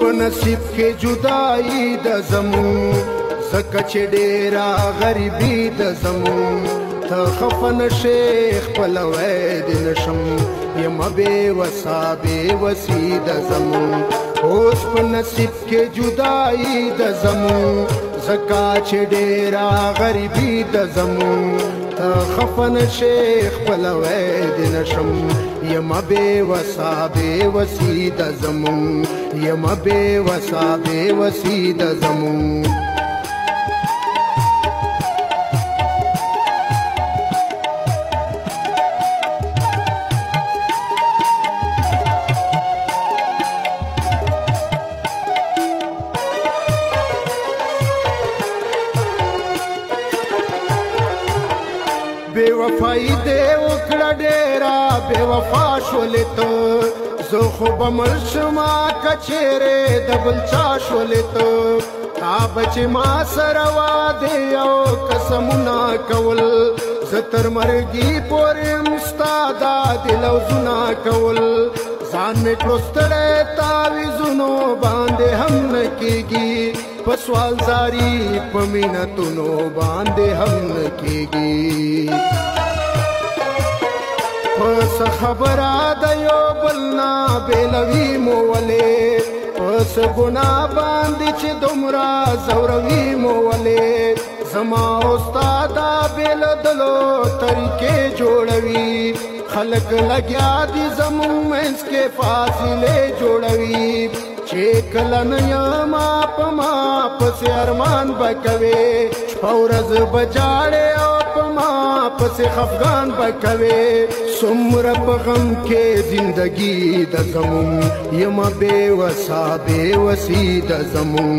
په نصیب کې جدائی د زمون زکه چې ډېره غریبي د زمون ته خفه نشې خپله وید نشم یمه بېوسه بېوسي د زمون اوس په نصیب کې جدائی د زمون زکه چې ډېره غریبي د زمون ته خفه نشې خپله وید نشم یمه بېوسه بېوسي د زمون یمه بېوسه بېوسي د زمون بے وفائی دے وکړه ډېره بے وفا شولې ته زه خو به مړ شمه که چیرې د بل چا شولې ته تا به چې ما سره وعدې او قسمونه کول زه تر مرګي پورې یم ستا دا د لوظونه کول ځان مې کړو ستړی تعویذونو باندې هم نه کېږي په سوال زاری په مینتونو باندې هم نه کېږي پس خبره د یو بل نه بېلوي مو ولې پس ګناه باندې چې دومره زوروي مو ولې زما او ستا دا بېلېدلو طریقې جوړوي خلک لګیا دي زموږ منځ کې فاصلې جوړوي چې کله نه یما په ما پسې ارمان به کوې شپه ورځ به جاړې او په ما پسې خفګان به کوې څومره په غم کې زندګي د زمون یمه بېوسه بېوسي د زمون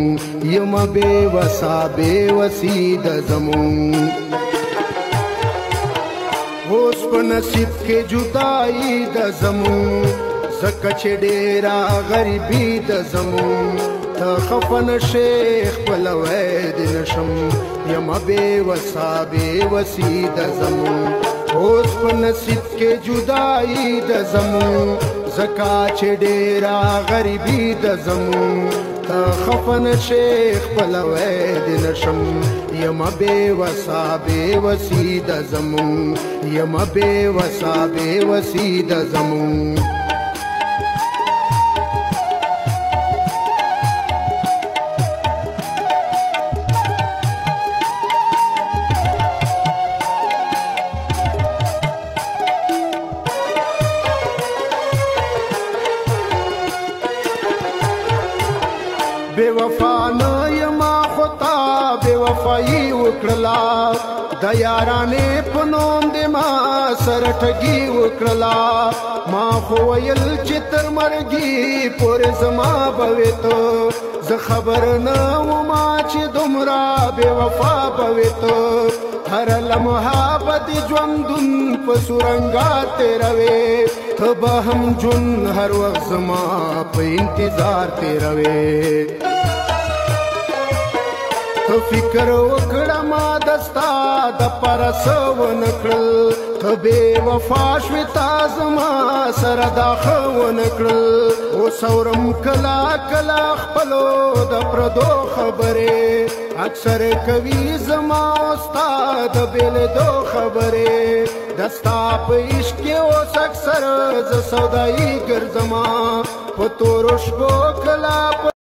یمه بېوسه بېوسي د زمون اوس په نصیب کې جدائی د زمون زکه چې ډېره غریبي د زمون ته خفه نشې خپله وید نشم یمه بېوسه بېوسي د زمون اوس په نصیب کې جدائی د زمون زکه چې ډېره غریبي د زمون ته خفه نشې خپله وید نشم یمه بېوسه بېوسي د زمون یمه بېوسه بېوسي د زمون بے وفا نه یما خو تا بے وفایي وکړله د یارانې په نوم دې ما سره ټګي وکړله ما خو ویل چې تر مرګي پورې زما به وې ته زه خبر نه وما چې دومره بے وفا به وې ته هره لمحه به دې ژوندون په سورنګا تېروې ته به هم ژوند هر وخت زما په انتظار تېروې ته فکر وکړه ما دستا د پاره څه ونه کړل ته بې وفا شوې تا زما سره دا ښه ونه کړل اوس اورم کله کله خپلو د پردو خبرې اکثر کوي زما او ستا د بېلېدو خبرې د ستا په عشق کې اوس اکثر زه سودایي ګرځمه په تورو شپو کله